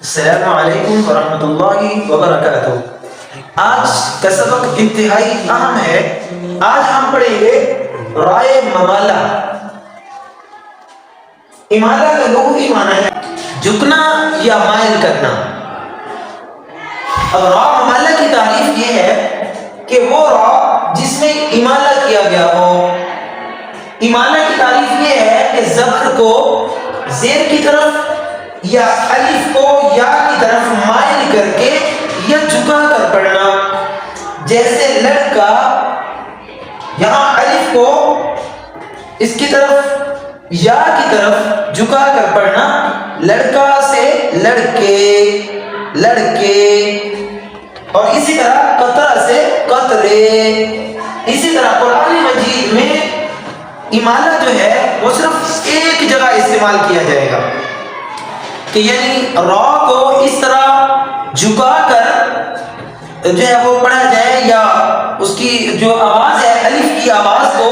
السلام علیکم ورحمۃ اللہ وبرکاتہ۔ آج کا سبق انتہائی اہم ہے۔ آج ہم پڑھیں گے رائے ممالہ۔ امالہ کا لغوی معنی ہے جھکنا یا مائل کرنا۔ اب را ممالہ کی تعریف یہ ہے کہ وہ را جس میں امالہ کیا گیا ہو۔ امالہ کی تعریف یہ ہے کہ زبر کو زیر کی طرف یا الف کو یا کی طرف مائل کر کے یا جھکا کر پڑھنا۔ جیسے لڑکا، یہاں الف کو اس کی طرف یا کی طرف جھکا کر پڑھنا، لڑکا سے لڑکے، لڑکے، اور اسی طرح قطرہ سے قطرے۔ اسی طرح قرآن مجید میں امالہ جو ہے وہ صرف ایک جگہ استعمال کیا جائے گا کہ یعنی را کو اس طرح جھکا کر جو ہے وہ پڑھا جائے، یا اس کی جو آواز ہے الف کی آواز کو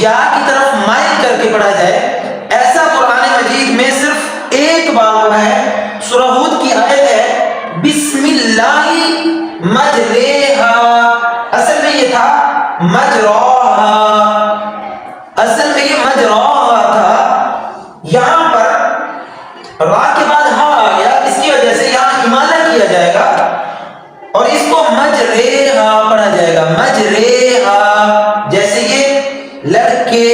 یا کی طرف مائل کر کے پڑھا جائے۔ ایسا قرآن مجید میں صرف ایک بار ہوا ہے۔ سورہ ہود کی آیت ہے بسم اللہ مجریہا، اصل میں یہ تھا مجراہا، اصل میں یہ مجراہا تھا۔ یہاں پر را کے بعد ہا آ گیا، اس کی وجہ سے یہاں امالہ کیا جائے گا اور اس کو مجریہا پڑھا جائے گا، مجریہا۔ جیسے یہ لڑکے،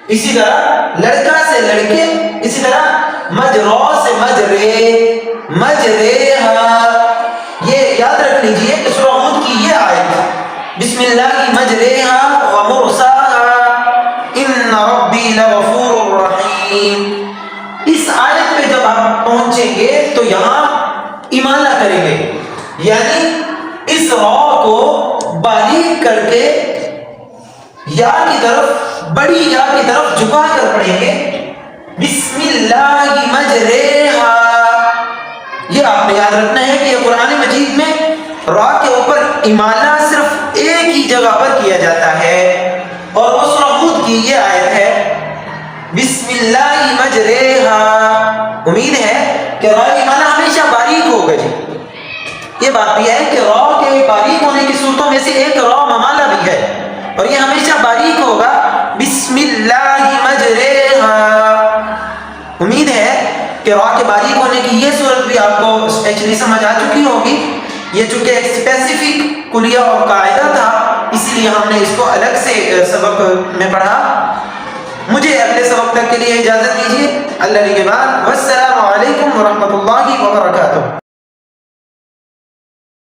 اسی طرح لڑکا سے لڑکے، اسی طرح مجرا سے مجرے، مجریہا۔ یہ یاد رکھ لیجئے کہ سورہ ہود کی یہ آیت بسم اللہ مجریہا ومرساہا ان ربی لغفور رحیم، اس آیت پہ جب آپ پہنچیں گے تو یہاں امالہ کریں گے، یعنی اس را کو باریک کر کے یا کی طرف، بڑی یا کی طرف جھکا کر پڑھیں گے بسم اللہ مجریہا۔ یہ آپ نے یاد رکھنا ہے کہ یہ قرآن مجید میں را کے اوپر امالہ صرف ایک ہی جگہ پر کیا جاتا ہے، اور وہ سورہ ہود کی یہ آیت ہے بسم اللہ مجریہا۔ امید ہے کہ را امالہ ہمیشہ باریک ہوگا۔ جی یہ بات بھی ہے کہ را کے باریک ہونے کی صورتوں میں سے ایک را ممالہ بھی ہے، اور یہ ہمیشہ باریک ہوگا بسم اللہ مجریہا۔ امید ہے کہ را کے باریک ہونے کی یہ صورت بھی آپ کو اسپیشلی سمجھ آ چکی ہوگی۔ یہ چونکہ ایک اسپیسیفک کلیہ اور قاعدہ تھا، اسی لیے ہم نے اس کو الگ سے سبق میں پڑھا۔ مجھے اگلے سبق تک کے لیے اجازت دیجیے، اللہ کے بعد، والسلام علیکم ورحمۃ